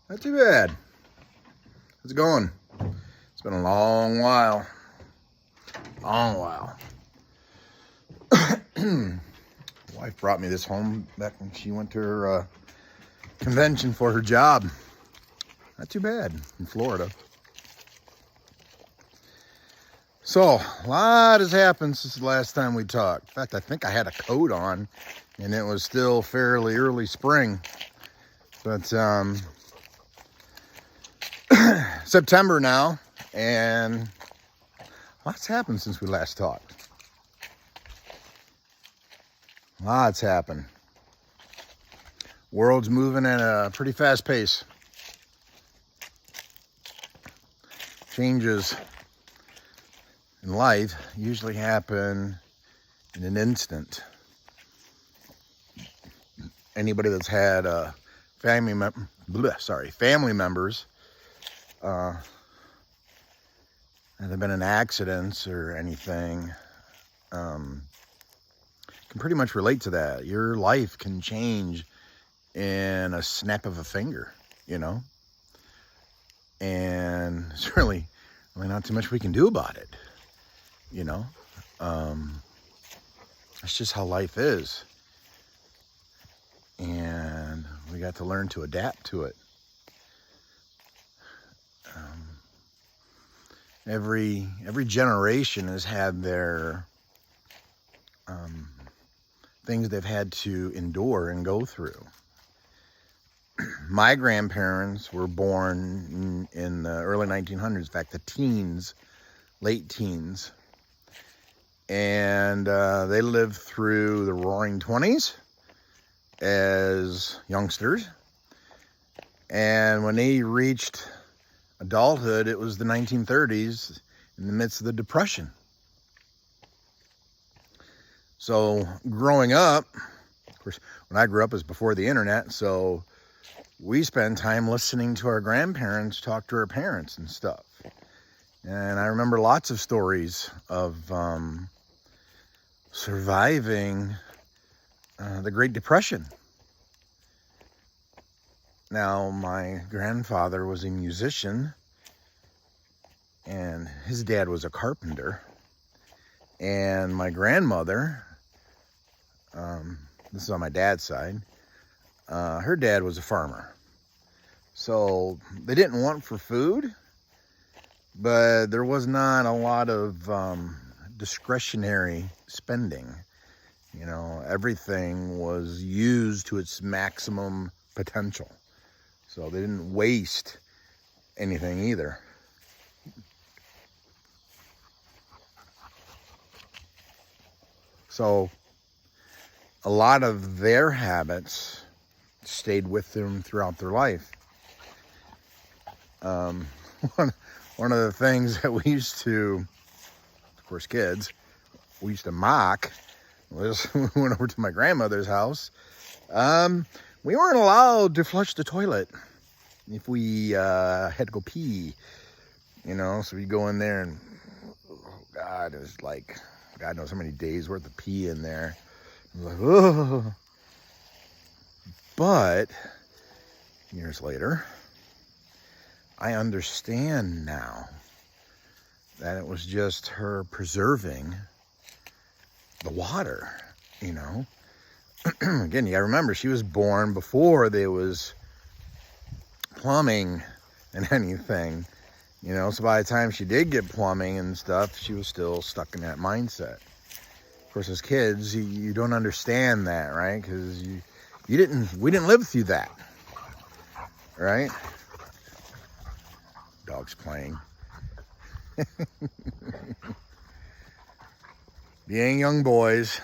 Not too bad. How's it going? It's been a long while. Wife brought me this home back when she went to her convention for her job. Not too bad in Florida. So, a lot has happened since the last time we talked. In fact, I think I had a coat on and it was still fairly early spring. But September now, and lots happened since we last talked. Lots happened. World's moving at a pretty fast pace. Changes in life usually happen in an instant. Anybody that's had family members that have been in accidents or anything can pretty much relate to that. Your life can change in a snap of a finger, you know, and it's really not too much we can do about it, you know. That's just how life is, and we got to learn to adapt to it. Every generation has had their things they've had to endure and go through. My grandparents were born in the early 1900s, in fact, the teens, late teens. And they lived through the roaring 20s as youngsters. And when they reached adulthood, it was the 1930s in the midst of the Depression. So growing up, of course, when I grew up, it was before the internet, so we spent time listening to our grandparents talk to our parents and stuff. And I remember lots of stories of surviving the Great Depression. Now, my grandfather was a musician, and his dad was a carpenter. And my grandmother, this is on my dad's side, her dad was a farmer. So they didn't want for food, but there was not a lot of discretionary spending. You know, everything was used to its maximum potential. So they didn't waste anything either. So a lot of their habits stayed with them throughout their life. One of the things that we used to, of course, kids, we used to mock was when we went over to my grandmother's house. We weren't allowed to flush the toilet if we had to go pee, you know. So we go in there and, oh God, it was like, God knows how many days worth of pee in there. I was like, oh. But years later, I understand now that it was just her preserving the water, you know. Again, you gotta remember, she was born before there was plumbing and anything, you know. So by the time she did get plumbing and stuff, she was still stuck in that mindset. Of course, as kids, you don't understand that, right? Because we didn't live through that, right? Dog's playing. Being young boys,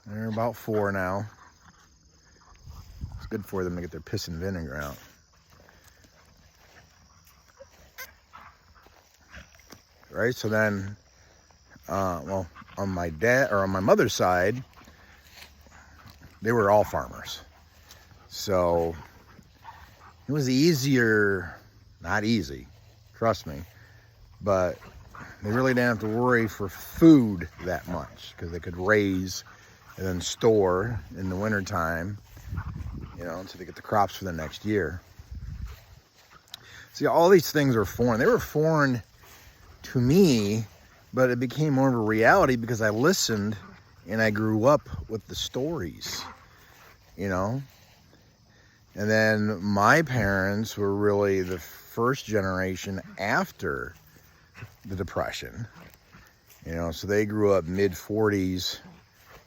they're about 4 now. It's good for them to get their piss and vinegar out. Right, so then, well, on my mother's side, they were all farmers. So it was easier, not easy, trust me, but they really didn't have to worry for food that much because they could raise and then store in the wintertime until they get the crops for the next year. See, all these things are foreign. They were foreign to me, but it became more of a reality because I listened and I grew up with the stories, And then my parents were really the first generation after the Depression, so they grew up mid-40s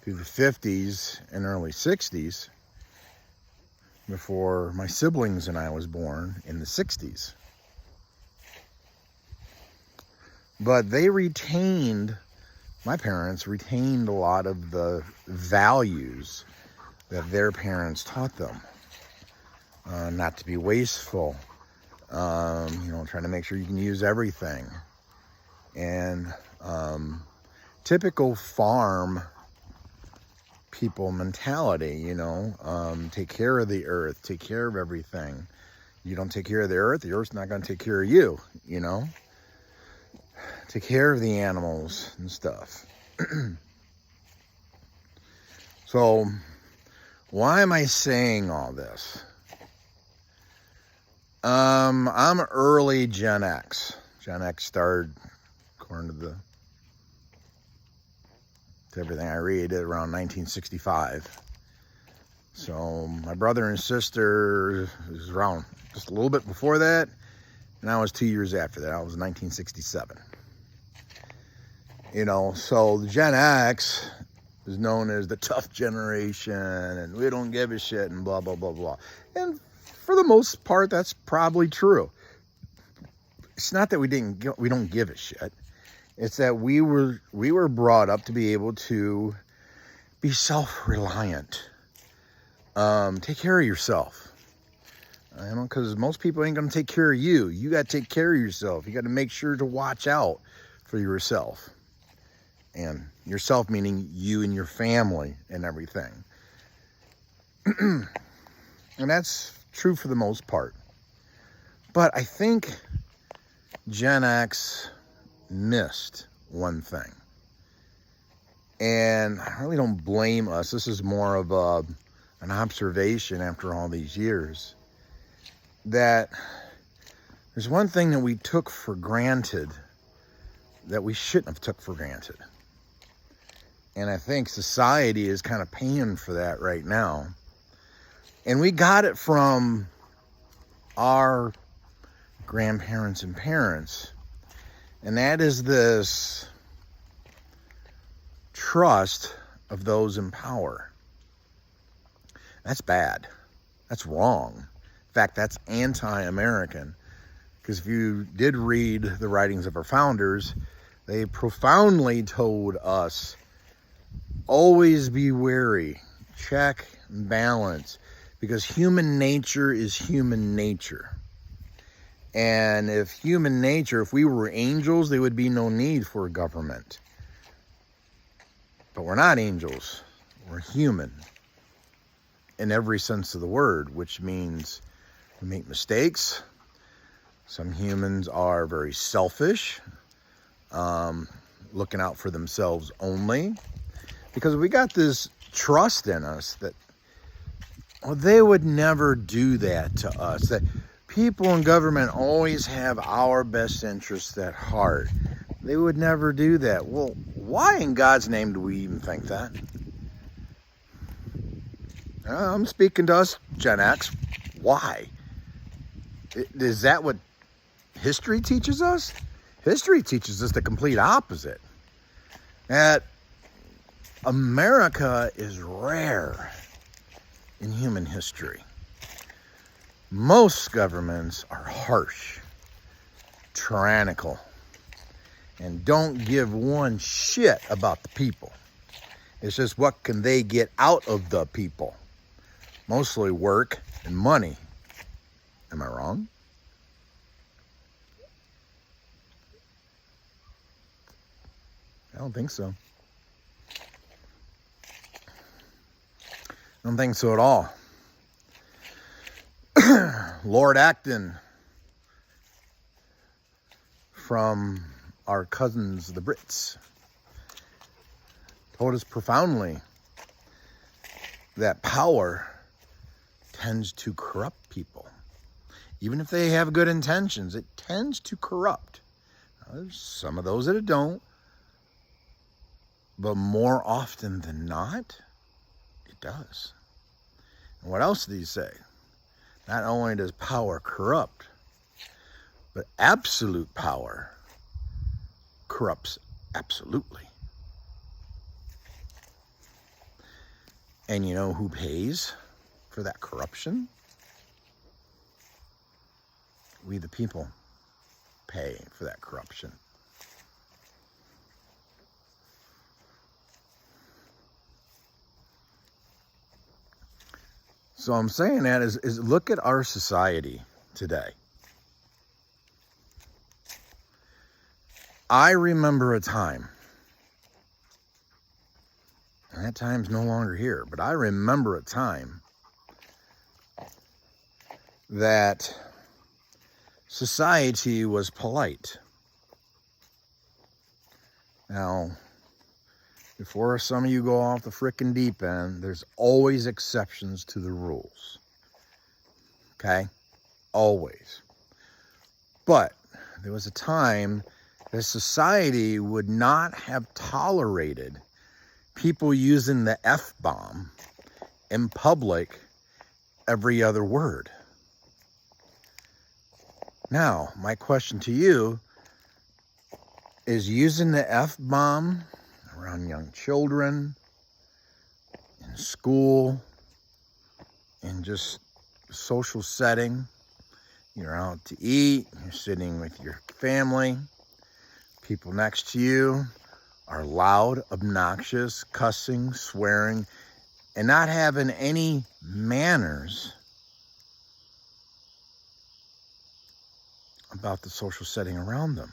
through the 50s and early 60s before my siblings and I was born in the 60s. But my parents retained a lot of the values that their parents taught them. Not to be wasteful, trying to make sure you can use everything. And typical farm people mentality, take care of the earth, take care of everything. You don't take care of the earth's not going to take care of you, Take care of the animals and stuff. So, why am I saying all this? I'm early Gen X. Gen X started, according to everything I read, around 1965. So my brother and sister was around just a little bit before that, and I was 2 years after that. I was 1967. So the Gen X is known as the tough generation, and we don't give a shit, and blah, blah, blah, blah. And for the most part, that's probably true. It's not that we don't give a shit. It's that we were brought up to be able to be self-reliant. Take care of yourself. Because most people ain't going to take care of you. You got to take care of yourself. You got to make sure to watch out for yourself. And yourself meaning you and your family and everything. And that's true for the most part. But I think Gen X missed one thing. And I really don't blame us. This is more of an observation after all these years. That there's one thing that we took for granted that we shouldn't have took for granted. And I think society is kind of paying for that right now. And we got it from our grandparents and parents. And that is this trust of those in power. That's bad. That's wrong. In fact, that's anti-American. Because if you did read the writings of our founders, they profoundly told us, always be wary, check and balance, because human nature is human nature. And if we were angels, there would be no need for a government. But we're not angels. We're human in every sense of the word, which means we make mistakes. Some humans are very selfish, looking out for themselves only. Because we got this trust in us that they would never do that to us. That people in government always have our best interests at heart. They would never do that. Well, why in God's name do we even think that? I'm speaking to us, Gen X. Why? Is that what history teaches us? History teaches us the complete opposite. That America is rare in human history. Most governments are harsh, tyrannical, and don't give one shit about the people. It's just what can they get out of the people. Mostly work and money. Am I wrong? I don't think so. I don't think so at all. Lord Acton, from our cousins, the Brits, told us profoundly that power tends to corrupt people. Even if they have good intentions, it tends to corrupt. Now, there's some of those that it don't, but more often than not, it does. And what else did he say? Not only does power corrupt, but absolute power corrupts absolutely. And you know who pays for that corruption? We the people pay for that corruption. So I'm saying that is look at our society today. I remember a time, and that time's no longer here, but I remember a time that society was polite. Now, before some of you go off the frickin' deep end, there's always exceptions to the rules. Okay? Always. But there was a time that society would not have tolerated people using the F-bomb in public every other word. Now, my question to you is, using the F-bomb around young children, in school, in just social setting, you're out to eat, you're sitting with your family, people next to you are loud, obnoxious, cussing, swearing, and not having any manners about the social setting around them.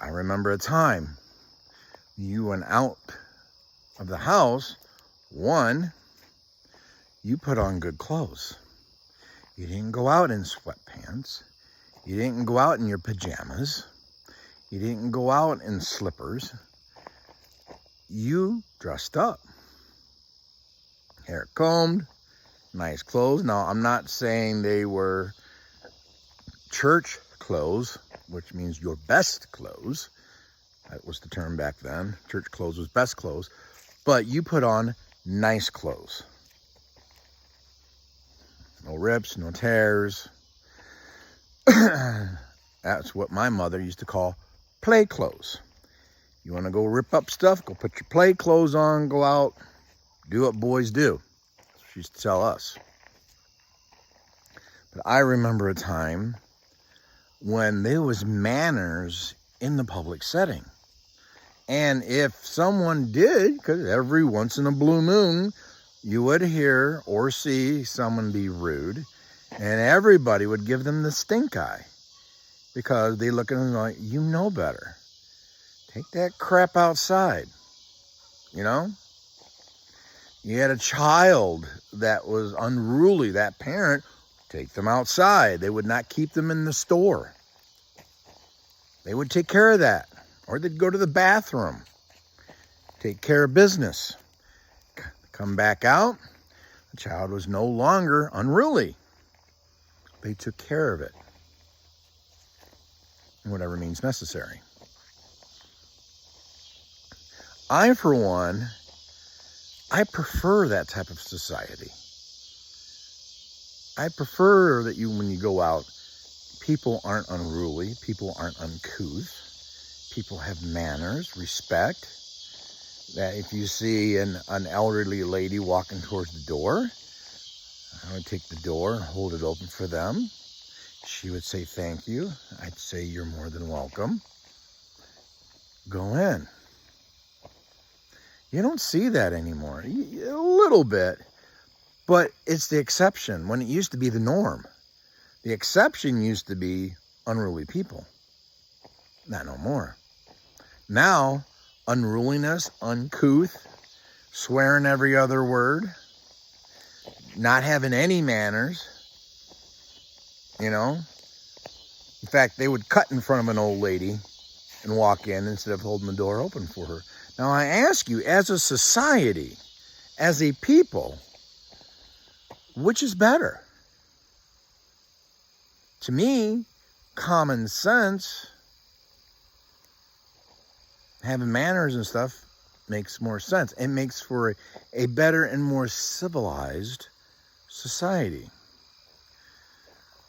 I remember a time you went out of the house. One, you put on good clothes. You didn't go out in sweatpants. You didn't go out in your pajamas. You didn't go out in slippers. You dressed up. Hair combed, nice clothes. Now, I'm not saying they were church clothes, which means your best clothes. That was the term back then. Church clothes was best clothes. But you put on nice clothes. No rips, no tears. That's what my mother used to call play clothes. You want to go rip up stuff? Go put your play clothes on, go out, do what boys do. That's what she used to tell us. But I remember a time when there was manners in the public setting. And if someone did, because every once in a blue moon, you would hear or see someone be rude, and everybody would give them the stink eye, because they look at them like, you know better. Take that crap outside, you know? You had a child that was unruly, that parent, take them outside. They would not keep them in the store. They would take care of that. Or they'd go to the bathroom, take care of business. Come back out, the child was no longer unruly. They took care of it. Whatever means necessary. I, for one, I prefer that type of society. I prefer that when you go out, people aren't unruly, people aren't uncouth, people have manners, respect. That if you see an elderly lady walking towards the door, I would take the door and hold it open for them. She would say thank you. I'd say you're more than welcome. Go in. You don't see that anymore. A little bit, but it's the exception when it used to be the norm. The exception used to be unruly people. Not no more. Now, unruliness, uncouth, swearing every other word, not having any manners, you know. In fact, they would cut in front of an old lady and walk in instead of holding the door open for her. Now, I ask you, as a society, as a people, which is better? To me, common sense, having manners and stuff makes more sense. It makes for a better and more civilized society.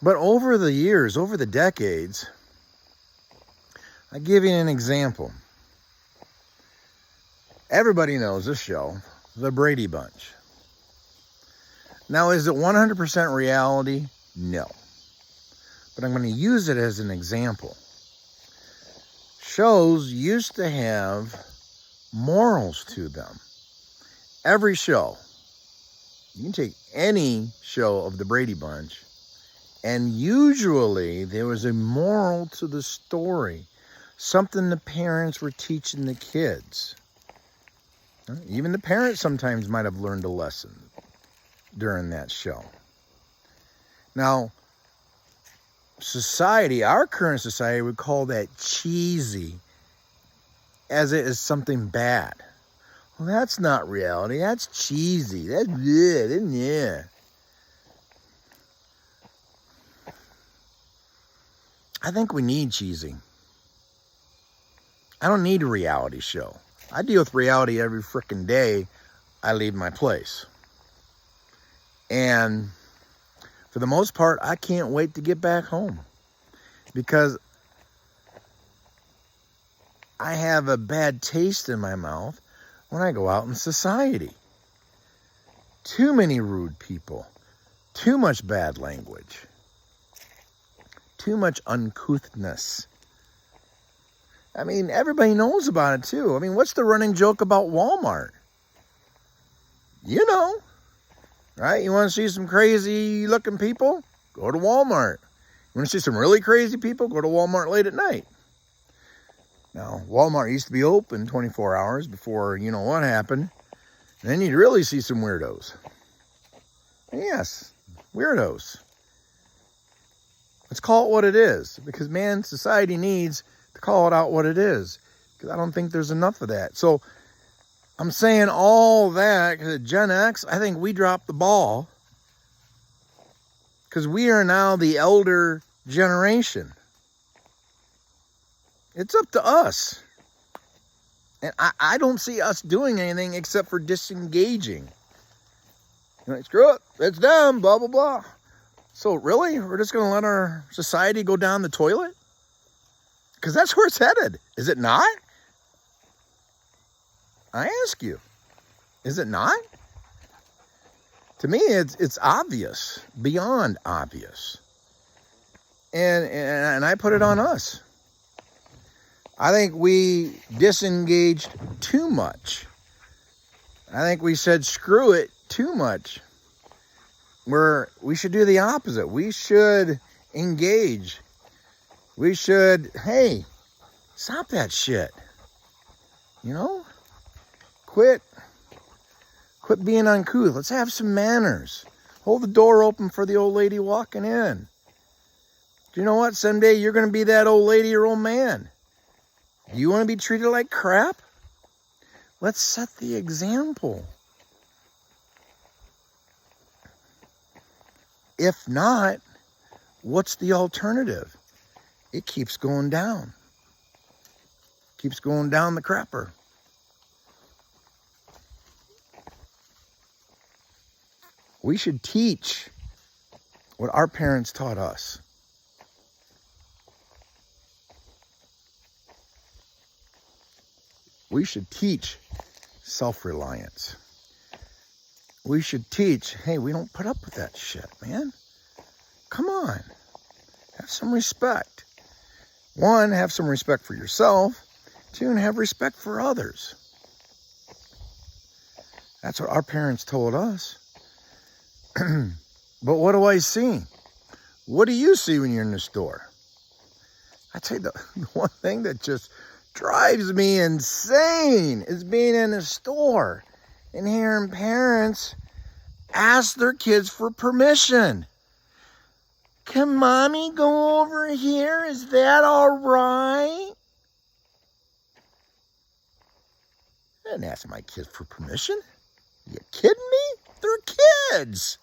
But over the years, over the decades, I'll give you an example. Everybody knows this show, The Brady Bunch. Now, is it 100% reality? No. But I'm going to use it as an example. Shows used to have morals to them. Every show. You can take any show of The Brady Bunch, and usually there was a moral to the story. Something the parents were teaching the kids. Even the parents sometimes might have learned a lesson during that show. Now, society, our current society, would call that cheesy, as it is something bad. Well, that's not reality. That's cheesy. That's good, isn't it? I think we need cheesy. I don't need a reality show. I deal with reality every freaking day I leave my place. And for the most part, I can't wait to get back home, because I have a bad taste in my mouth when I go out in society. Too many rude people, too much bad language, too much uncouthness. I mean, everybody knows about it too. I mean, what's the running joke about Walmart? You know, right? You want to see some crazy looking people? Go to Walmart. You want to see some really crazy people? Go to Walmart late at night. Now, Walmart used to be open 24 hours before you know what happened. And then you'd really see some weirdos. And yes, weirdos. Let's call it what it is. Because, man, society needs to call it out what it is. Because I don't think there's enough of that. So, I'm saying all that because at Gen X, I think we dropped the ball. Because we are now the elder generation. It's up to us. And I don't see us doing anything except for disengaging. You know, screw it, it's them, blah, blah, blah. So really, we're just going to let our society go down the toilet? Because that's where it's headed. Is it not? I ask you. Is it not? To me, it's obvious. Beyond obvious. And I put it on us. I think we disengaged too much. I think we said screw it too much. Where we should do the opposite. We should engage. We should, hey, stop that shit. You know? Quit being uncouth. Let's have some manners. Hold the door open for the old lady walking in. Do you know what? Someday you're going to be that old lady or old man. Do you want to be treated like crap? Let's set the example. If not, what's the alternative? It keeps going down. Keeps going down the crapper. We should teach what our parents taught us. We should teach self-reliance. We should teach, hey, we don't put up with that shit, man. Come on. Have some respect. One, have some respect for yourself. Two, and have respect for others. That's what our parents told us. But what do I see? What do you see when you're in the store? I'd say the one thing that just drives me insane is being in a store and hearing parents ask their kids for permission. Can mommy go over here? Is that all right? I didn't ask my kids for permission. Are you kidding me? They're kids.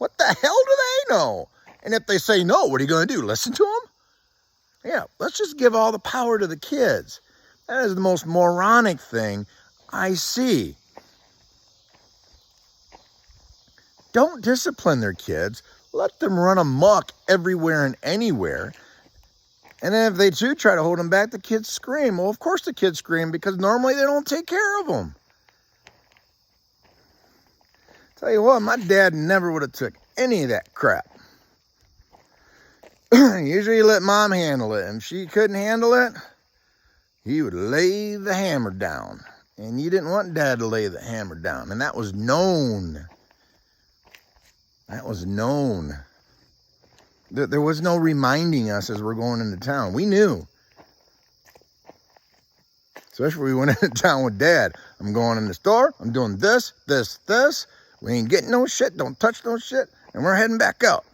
What the hell do they know? And if they say no, what are you going to do? Listen to them? Yeah, let's just give all the power to the kids. That is the most moronic thing I see. Don't discipline their kids. Let them run amok everywhere and anywhere. And then if they do try to hold them back, the kids scream. Well, of course the kids scream because normally they don't take care of them. Tell you what, my dad never would have took any of that crap. Usually he let mom handle it. And if she couldn't handle it, he would lay the hammer down. And you didn't want dad to lay the hammer down. And that was known. That was known. There was no reminding us as we're going into town. We knew. Especially when we went into town with dad. I'm going in the store. I'm doing this, this, this. We ain't getting no shit. Don't touch no shit. And we're heading back out.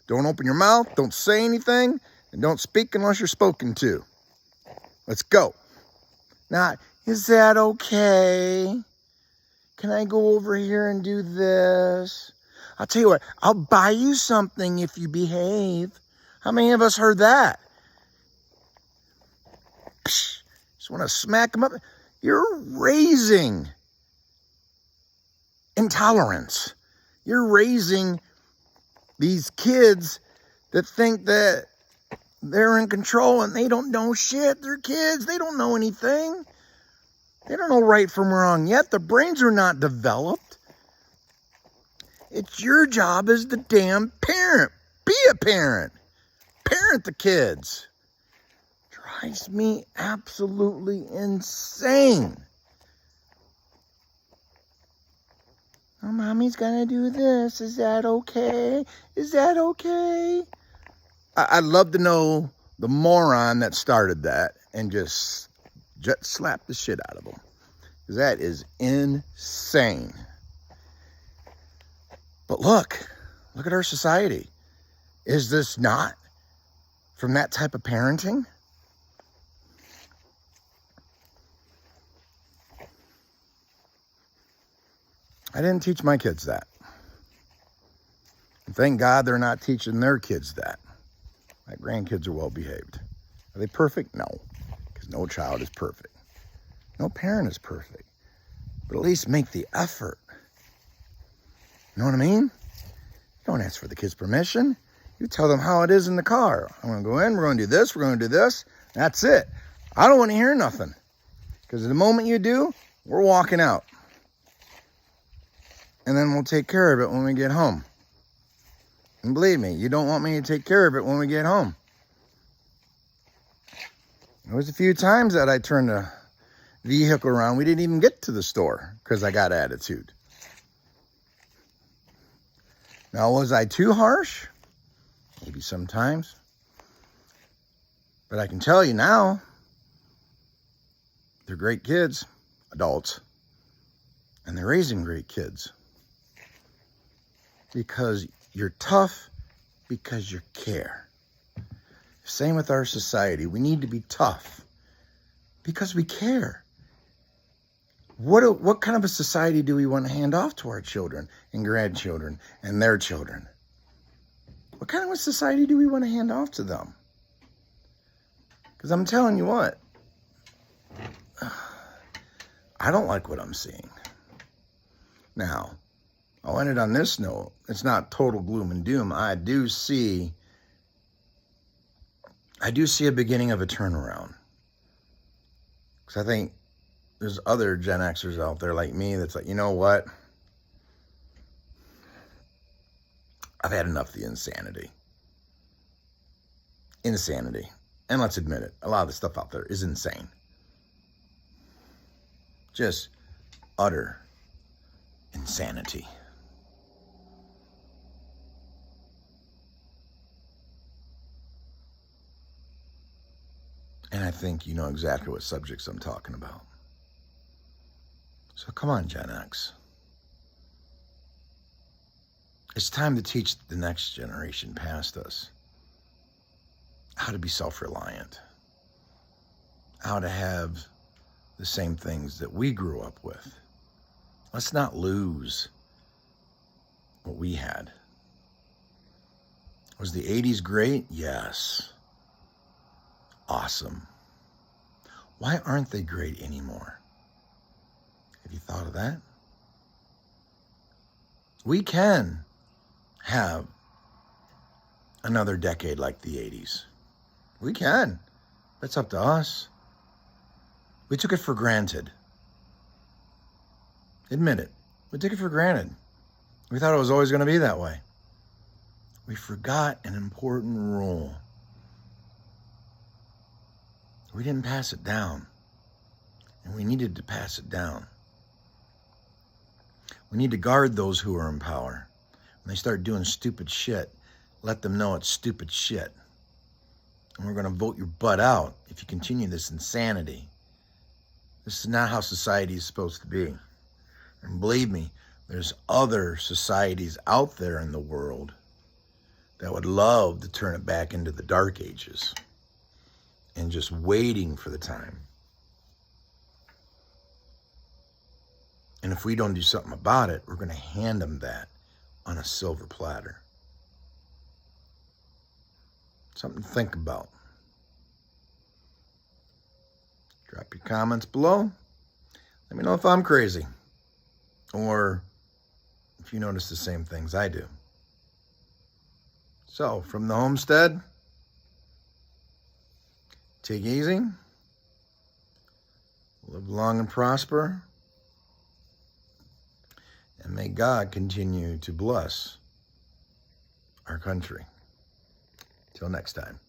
Don't open your mouth. Don't say anything. And don't speak unless you're spoken to. Let's go. Now, is that okay? Can I go over here and do this? I'll tell you what, I'll buy you something if you behave. How many of us heard that? Psh, just want to smack them up. You're raising intolerance. You're raising these kids that think that they're in control and they don't know shit. They're kids. They don't know anything. They don't know right from wrong yet. Their brains are not developed. It's your job as the damn parent. Be a parent. Parent the kids. Drives me absolutely insane. Oh, mommy's gonna do this. Is that okay? Is that okay? I'd love to know the moron that started that and just slap the shit out of them. Because that is insane. But look at our society. Is this not from that type of parenting? I didn't teach my kids that. And thank God they're not teaching their kids that. My grandkids are well behaved. Are they perfect? No, because no child is perfect. No parent is perfect. But at least make the effort. You know what I mean? You don't ask for the kids' permission. You tell them how it is in the car. I'm going to go in, we're going to do this, we're going to do this. That's it. I don't want to hear nothing. Because the moment you do, we're walking out. And then we'll take care of it when we get home. And believe me, you don't want me to take care of it when we get home. There was a few times that I turned the vehicle around. We didn't even get to the store because I got attitude. Now, was I too harsh? Maybe sometimes. But I can tell you now, they're great kids, adults, and they're raising great kids. Because you're tough, because you care. Same with our society. We need to be tough because we care. What kind of a society do we want to hand off to our children and grandchildren and their children? What kind of a society do we want to hand off to them? Because I'm telling you what, I don't like what I'm seeing. Now, I'll end it on this note. It's not total gloom and doom. I do see a beginning of a turnaround. Because I think there's other Gen Xers out there like me that's like, you know what? I've had enough of the insanity. Insanity. And let's admit it, a lot of the stuff out there is insane. Just utter insanity. And I think you know exactly what subjects I'm talking about. So come on, Gen X. It's time to teach the next generation past us how to be self-reliant, how to have the same things that we grew up with. Let's not lose what we had. Was the 80s great? Yes. Awesome. Why aren't they great anymore? Have you thought of that? We can have another decade like the 80s. We can. That's up to us. We took it for granted. Admit it. We took it for granted. We thought it was always going to be that way. We forgot an important rule. We didn't pass it down. And we needed to pass it down. We need to guard those who are in power. When they start doing stupid shit, let them know it's stupid shit. And we're going to vote your butt out if you continue this insanity. This is not how society is supposed to be. And believe me, there's other societies out there in the world that would love to turn it back into the dark ages and just waiting for the time. And if we don't do something about it, we're going to hand them that on a silver platter. Something to think about. Drop your comments below. Let me know if I'm crazy or if you notice the same things I do. So, from the homestead, take it easy, live long and prosper, and may God continue to bless our country. Till next time.